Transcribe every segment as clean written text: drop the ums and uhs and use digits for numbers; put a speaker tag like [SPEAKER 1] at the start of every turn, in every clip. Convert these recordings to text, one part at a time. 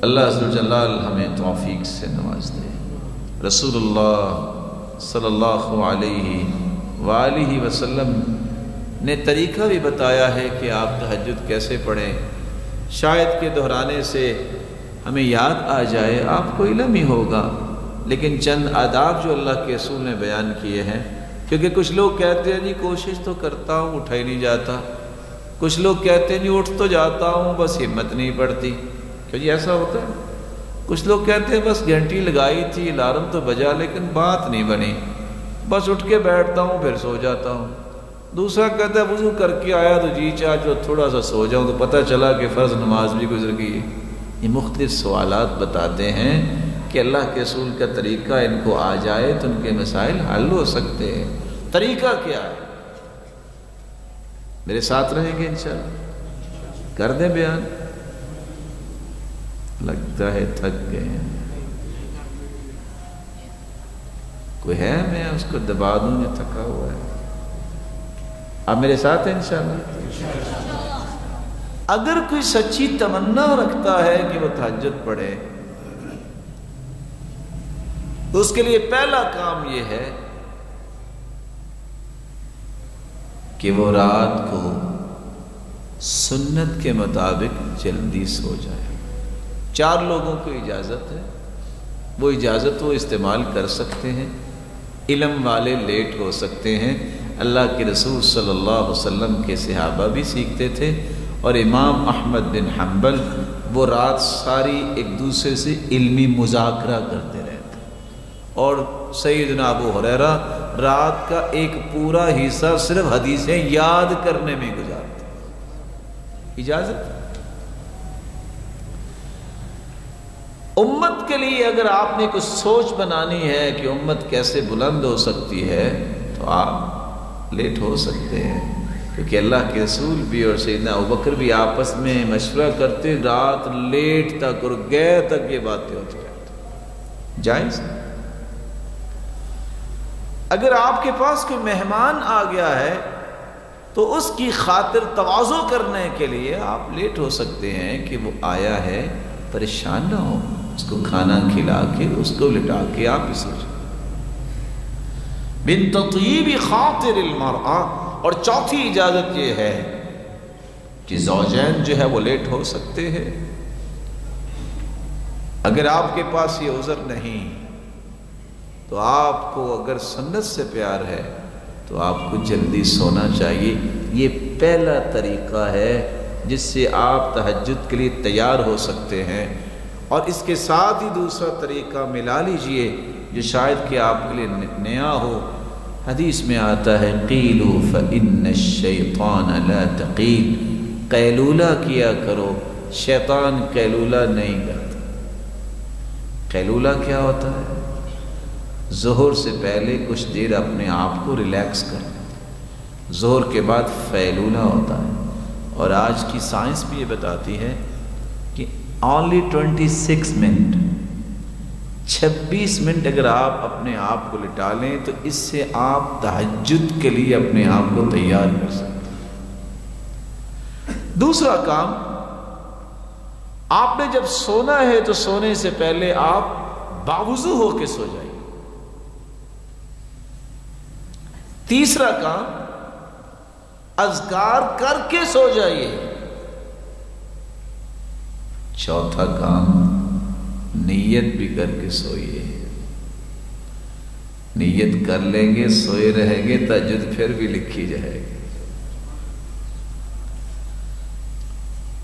[SPEAKER 1] اللہ عز و جلال ہمیں توفیق سے نواز دے۔ رسول اللہ صلی اللہ علیہ وآلہ وسلم نے طریقہ بھی بتایا ہے کہ آپ تہجد کیسے پڑھیں۔ شاید کہ دہرانے سے ہمیں یاد آ جائے، آپ کو علم ہی ہوگا، لیکن چند آداب جو اللہ کے رسول نے بیان کیے ہیں، کیونکہ کچھ لوگ کہتے ہیں جی کوشش تو کرتا ہوں اٹھا ہی نہیں جاتا، کچھ لوگ کہتے ہیں جی اٹھ تو جاتا ہوں بس ہمت نہیں پڑتی، کیوں جی ایسا ہوتا ہے؟ کچھ لوگ کہتے ہیں بس گھنٹی لگائی تھی، الارم تو بجا لیکن بات نہیں بنی، بس اٹھ کے بیٹھتا ہوں پھر سو جاتا ہوں۔ دوسرا کہتا ہے وضو کر کے آیا تو جی چاہ جو تھوڑا سا سو جاؤں تو پتہ چلا کہ فرض نماز بھی گزر گئی۔ یہ مختلف سوالات بتاتے ہیں کہ اللہ کے رسول کا طریقہ ان کو آ جائے تو ان کے مسائل حل ہو سکتے ہیں۔ طریقہ کیا ہے؟ میرے ساتھ رہیں گے انشاءاللہ، کر دیں بیان؟ لگتا ہے تھک گئے ہیں، کوئی ہے میں اس کو دبا دوں جو تھکا ہوا ہے؟ آپ میرے ساتھ ہیں انشاءاللہ؟ اگر کوئی سچی تمنا رکھتا ہے کہ وہ تہجد پڑھے تو اس کے لیے پہلا کام یہ ہے کہ وہ رات کو سنت کے مطابق جلدی سو جائے۔ 4 لوگوں کو اجازت ہے، وہ اجازت وہ استعمال کر سکتے ہیں۔ علم والے لیٹ ہو سکتے ہیں، اللہ کے رسول صلی اللہ علیہ وسلم کے صحابہ بھی سیکھتے تھے، اور امام احمد بن حنبل وہ رات ساری ایک دوسرے سے علمی مذاکرہ کرتے رہتے، اور سیدنا ابو ہریرہ رات کا ایک پورا حصہ صرف حدیثیں یاد کرنے میں گزارتے۔ اجازت امت کے لیے اگر آپ نے کچھ سوچ بنانی ہے کہ امت کیسے بلند ہو سکتی ہے تو آپ لیٹ ہو سکتے ہیں، کیونکہ اللہ کے رسول بھی اور سیدنا ابوبکر بھی آپس میں مشورہ کرتے، رات لیٹ تک اور گئے تک یہ باتیں ہوتی رہتی۔ جائز؟ اگر آپ کے پاس کوئی مہمان آ گیا ہے تو اس کی خاطر تواضع کرنے کے لیے آپ لیٹ ہو سکتے ہیں کہ وہ آیا ہے، پریشان نہ ہو، اس کو کھانا کھلا کے اس کو لٹا کے آپ اسے بن تطیب خاطر المرأة۔ اور چوتھی اجازت یہ ہے کہ زوجین جو ہے وہ لیٹ ہو سکتے ہیں۔ اگر آپ کے پاس یہ عذر نہیں تو آپ کو اگر سنت سے پیار ہے تو آپ کو جلدی سونا چاہیے۔ یہ پہلا طریقہ ہے جس سے آپ تہجد کے لیے تیار ہو سکتے ہیں، اور اس کے ساتھ ہی دوسرا طریقہ ملا لیجئے جو شاید کہ آپ کے لیے نیا ہو۔ حدیث میں آتا ہے قیلوا فإن الشیطان لا تقیل، قیلولہ کیا کرو، شیطان قیلولہ نہیں کرتا۔ قیلولہ کیا ہوتا ہے؟ ظہر سے پہلے کچھ دیر اپنے آپ کو ریلیکس کرنا، ظہر کے بعد فیلولہ ہوتا ہے، اور آج کی سائنس بھی یہ بتاتی ہے کہ only 26 منٹ 26 منٹ اگر آپ اپنے آپ کو لٹا لیں تو اس سے آپ تہجد کے لیے اپنے آپ کو تیار کر سکتے ہیں۔ دوسرا کام، آپ نے جب سونا ہے تو سونے سے پہلے آپ باوضو ہو کے سو جائیے۔ تیسرا کام، اذکار کر کے سو جائیے۔ چوتھا کام، نیت بھی کر کے سوئیے۔ نیت کر لیں گے، سوئے رہیں گے، تہجد پھر بھی لکھی جائے گی۔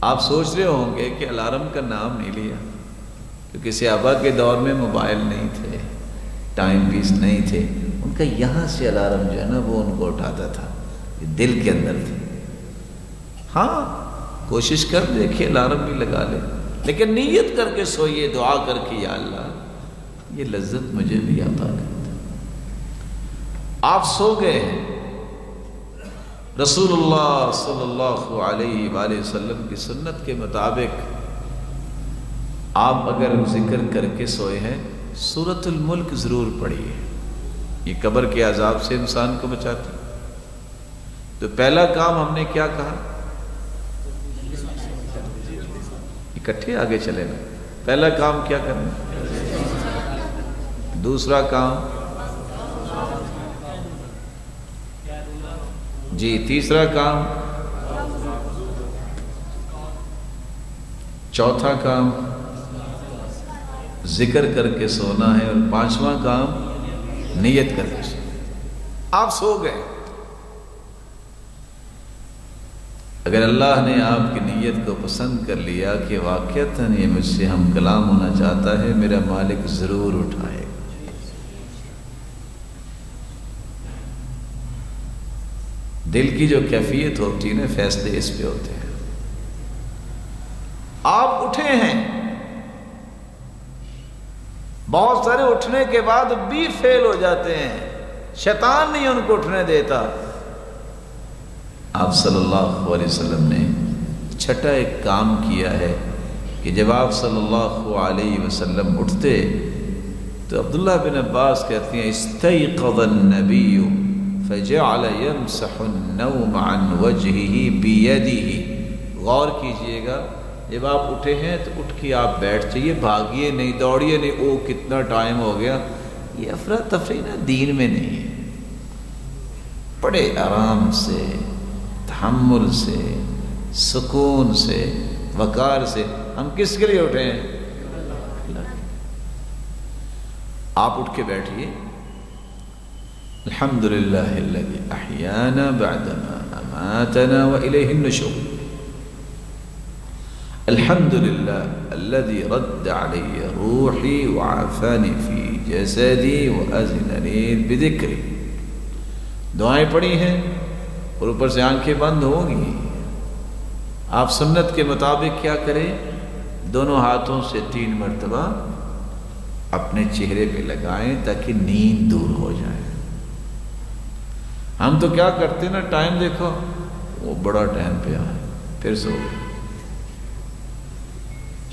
[SPEAKER 1] آپ سوچ رہے ہوں گے کہ الارم کا نام نہیں لیا، کیونکہ صحابہ کے دور میں موبائل نہیں تھے، ٹائم پیس نہیں تھے، ان کا یہاں سے الارم جو ہے نا وہ ان کو اٹھاتا تھا، یہ دل کے اندر تھی۔ ہاں کوشش کر دیکھیں الارم بھی لگا لیں، لیکن نیت کر کے سوئیے، دعا کر کے یا اللہ یہ لذت مجھے بھی عطا کر دے۔ آپ سو گئے ہیں، رسول اللہ صلی اللہ علیہ وآلہ وسلم کی سنت کے مطابق آپ اگر ذکر کر کے سوئے ہیں سورۃ الملک ضرور پڑھیے، یہ قبر کے عذاب سے انسان کو بچاتی۔ تو پہلا کام ہم نے کیا کہا؟ اکٹھے آگے چلے نا، پہلا کام کیا کرنا، دوسرا کام جی، تیسرا کام، چوتھا کام ذکر کر کے سونا ہے، اور پانچواں کام نیت کر کے سونا۔ آپ سو گئے، اگر اللہ نے آپ کی نیت کو پسند کر لیا کہ واقعتاً یہ مجھ سے ہم کلام ہونا چاہتا ہے، میرا مالک ضرور اٹھائے گا۔ دل کی جو کیفیت ہوتی ہے نا، فیصلے اس پہ ہوتے ہیں۔ آپ اٹھے ہیں، بہت سارے اٹھنے کے بعد بھی فیل ہو جاتے ہیں، شیطان نہیں ان کو اٹھنے دیتا۔ آپ صلی اللہ علیہ وسلم نے چھٹا ایک کام کیا ہے کہ جب آپ صلی اللہ علیہ وسلم اٹھتے تو عبداللہ بن عباس کہتے ہیں استيقظ النبی فجعل يمسح النوم عن وجهه بيده۔ غور کیجئے گا، جب آپ اٹھے ہیں تو اٹھ کے آپ بیٹھ جائیے، بھاگیے نہیں، دوڑیے نہیں، او کتنا ٹائم ہو گیا، یہ افراتفری نا دین میں نہیں ہے۔ بڑے آرام سے، تحمل سے، سکون سے، وقار سے، ہم کس کے لیے اٹھے ہیں؟ آپ اٹھ کے بیٹھیے، الحمدللہ الذی احیانا بعدما اماتنا والیہ النشور، الحمدللہ الذی رد علی روحی وعافانی فی جسدی واذن لی بذکری۔ دعائیں پڑھی ہیں اور اوپر سے آنکھیں بند ہوں گی۔ آپ سنت کے مطابق کیا کریں، دونوں ہاتھوں سے 3 مرتبہ اپنے چہرے پہ لگائیں تاکہ نیند دور ہو جائے۔ ہم تو کیا کرتے ہیں نا، ٹائم دیکھو، وہ بڑا ٹائم پہ آئے پھر سو گئے۔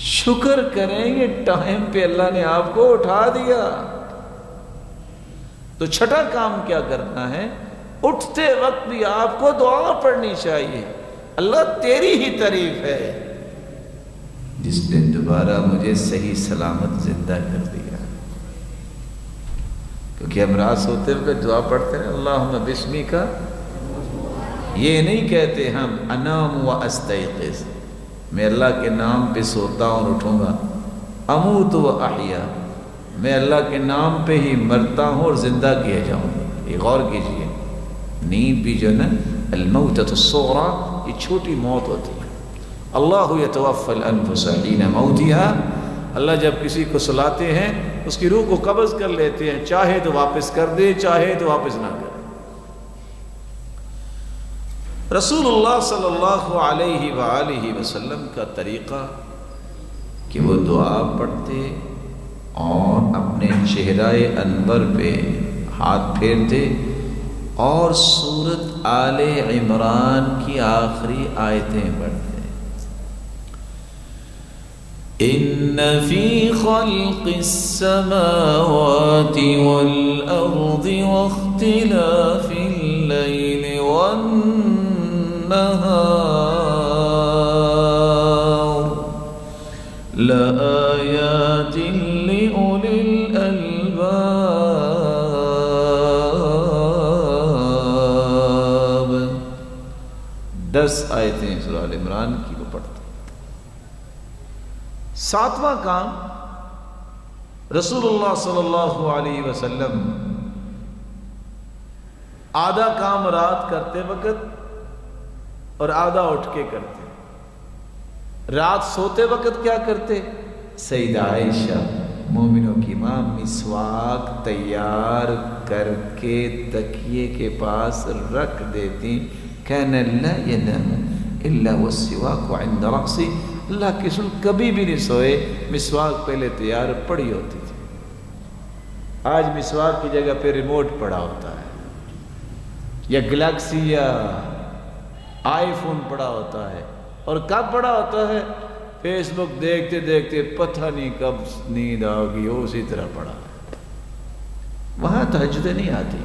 [SPEAKER 1] شکر کریں یہ ٹائم پہ اللہ نے آپ کو اٹھا دیا۔ تو چھٹا کام کیا کرنا ہے، اٹھتے وقت بھی آپ کو دعا پڑھنی چاہیے، اللہ تیری ہی تعریف ہے جس نے دوبارہ مجھے صحیح سلامت زندہ کر دیا۔ کیونکہ ہم رات سوتے ہوئے دعا پڑھتے ہیں اللہم بسمک، یہ نہیں کہتے ہم انام و استیقظ، میں اللہ کے نام پہ سوتا ہوں اور اٹھوں گا، اموت و احیا، میں اللہ کے نام پہ ہی مرتا ہوں اور زندہ کیا جاؤں۔ یہ غور کیجئے، نیند بھی جو نا الموتۃ الصغریٰ، یہ چھوٹی موت ہوتی ہے۔ اللہ یتوفی الانفس حین موتها، اللہ جب کسی کو سلاتے ہیں اس کی روح کو قبض کر لیتے ہیں، چاہے تو واپس کر دے، چاہے تو واپس نہ کرے۔ رسول اللہ صلی اللہ علیہ وآلہ وسلم کا طریقہ کہ وہ دعا پڑھتے اور اپنے چہرہ انور پہ ہاتھ پھیرتے اور سورۃ آل عمران کی آخری آیتیں پڑھتے۔ ان فی خلق السماوات والارض واختلاف اللیل والنہار لآیات لأولی الالباب۔ 10 آیتیں سورہ آل عمران کی وہ پڑھتے۔ 7واں کام، رسول اللہ صلی اللہ علیہ وسلم آدھا کام رات کرتے وقت اور آدھا اٹھ کے کرتے۔ رات سوتے وقت کیا کرتے، سیدہ عائشہ مومنوں کی ماں مسواک تیار کر کے تکیے کے پاس رکھ دیتی، کان لا ینام الا والسواک عند رأسی، اللہ کے رسول کبھی بھی نہیں سوئے، مسواک پہلے تیار پڑی ہوتی تھی۔ آج مسواک کی جگہ پہ ریموٹ پڑا ہوتا ہے، یا گلیکسی یا آئی فون پڑا ہوتا ہے، اور کب پڑا ہوتا ہے، فیس بک دیکھتے دیکھتے پتہ نہیں کب نیند آ گئی، اسی طرح پڑا ہے۔ وہاں تہجدیں نہیں آتی،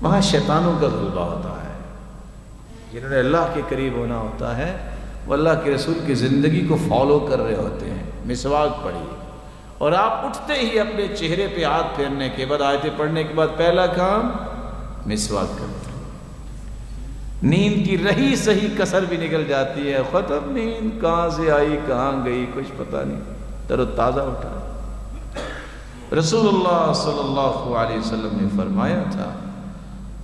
[SPEAKER 1] وہاں شیطانوں کا غلبہ ہوتا ہے۔ جنہوں نے اللہ کے قریب ہونا ہوتا ہے وہ اللہ کے رسول کی زندگی کو فالو کر رہے ہوتے ہیں۔ مسواک پڑھیے، اور آپ اٹھتے ہی اپنے چہرے پہ ہاتھ پھیرنے کے بعد، آیتیں پڑھنے کے بعد پہلا کام مسواک کرتے ہیں۔ نیند کی رہی صحیح کسر بھی نکل جاتی ہے، ختم نیند، کہاں سے آئی کہاں گئی کچھ پتہ نہیں، تر و تازہ اٹھا۔ رسول اللہ صلی اللہ علیہ وسلم نے فرمایا تھا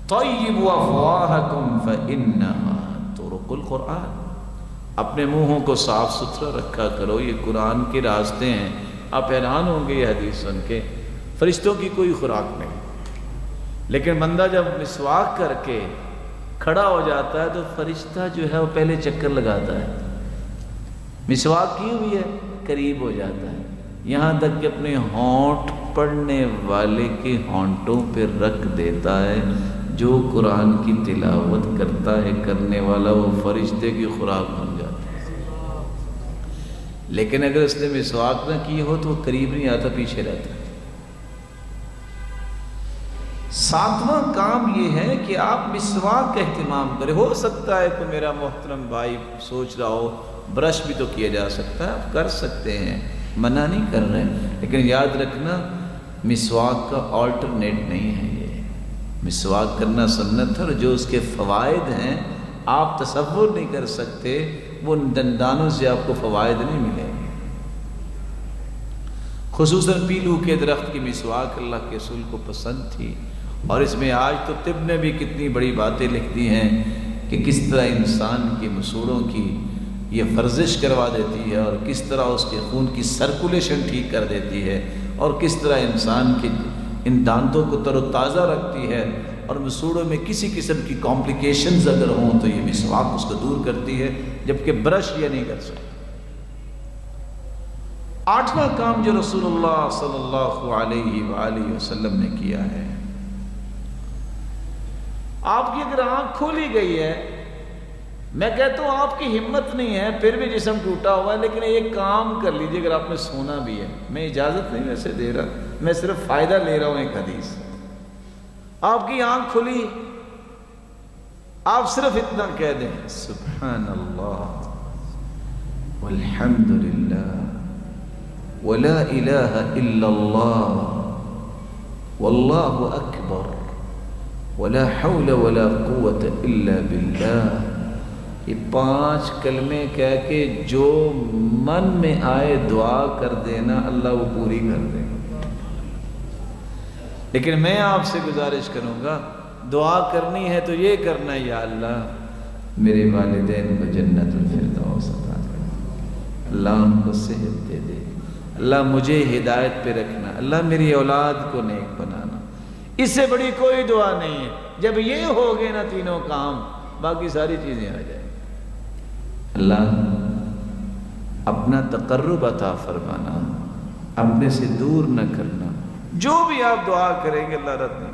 [SPEAKER 1] طیبوا افواہکم فانہا طرق القرآن، اپنے منہوں کو صاف ستھرا رکھا کرو، یہ قرآن کے راستے ہیں۔ آپ حیران ہوں گے یہ حدیث سن کے، فرشتوں کی کوئی خوراک نہیں، لیکن بندہ جب مسواک کر کے کھڑا ہو جاتا ہے تو فرشتہ جو ہے وہ پہلے چکر لگاتا ہے، مسواک کی ہوئی ہے قریب ہو جاتا ہے، یہاں تک کہ اپنے ہونٹ پڑھنے والے کے ہونٹوں پہ رکھ دیتا ہے۔ جو قرآن کی تلاوت کرتا ہے کرنے والا، وہ فرشتے کی خوراک بن جاتا ہے۔ لیکن اگر اس نے مسواک نہ کی ہو تو وہ قریب نہیں آتا، پیچھے رہتا ہے۔ ساتواں کام یہ ہے کہ آپ مسواک کا اہتمام کریں۔ ہو سکتا ہے کہ میرا محترم بھائی سوچ رہا ہو برش بھی تو کیا جا سکتا ہے، آپ کر سکتے ہیں، منع نہیں کر رہے، لیکن یاد رکھنا مسواک کا آلٹرنیٹ نہیں ہے۔ یہ مسواک کرنا سنت ہے، اور جو اس کے فوائد ہیں آپ تصور نہیں کر سکتے، وہ دندانوں سے آپ کو فوائد نہیں ملیں گے۔ خصوصاً پیلو کے درخت کی مسواک اللہ کے رسول کو پسند تھی، اور اس میں آج تو طب نے بھی کتنی بڑی باتیں لکھ دی ہیں کہ کس طرح انسان کے مسوڑوں کی یہ ورزش کروا دیتی ہے، اور کس طرح اس کے خون کی سرکولیشن ٹھیک کر دیتی ہے، اور کس طرح انسان کے ان دانتوں کو تر و تازہ رکھتی ہے، اور مسوڑوں میں کسی قسم کی کمپلیکیشنز اگر ہوں تو یہ مسواک اس کو دور کرتی ہے، جبکہ برش یہ نہیں کر سکتا۔ آٹھواں کام جو رسول اللہ صلی اللہ علیہ وآلہ وسلم نے کیا ہے، آپ کی اگر آنکھ کھولی گئی ہے، میں کہتا ہوں آپ کی ہمت نہیں ہے، پھر بھی جسم ٹوٹا ہوا ہے، لیکن ایک کام کر لیجئے اگر آپ نے سونا بھی ہے، میں اجازت نہیں ویسے دے رہا، میں صرف فائدہ لے رہا ہوں ایک حدیث۔ آپ کی آنکھ کھلی، آپ صرف اتنا کہہ دیں سبحان اللہ والحمد للہ ولا الہ الا اللہ واللہ اکبر ولا حول ولا قوت الا باللہ، یہ 5 کلمے کہہ کے جو من میں آئے دعا کر دینا، اللہ وہ پوری کر دے گا۔ لیکن میں آپ سے گزارش کروں گا، دعا کرنی ہے تو یہ کرنا ہے، یا اللہ میرے والدین کو جنت الفردوس عطا کر، اللہ ان کو صحت دے دے، اللہ مجھے ہدایت پہ رکھنا، اللہ میری اولاد کو نیک بنانا۔ اس سے بڑی کوئی دعا نہیں ہے۔ جب یہ ہو گئے نا تینوں کام، باقی ساری چیزیں آ جائیں۔ اللہ اپنا تقرب عطا فرمانا، اپنے سے دور نہ کرنا، جو بھی آپ دعا کریں گے اللہ رد نہیں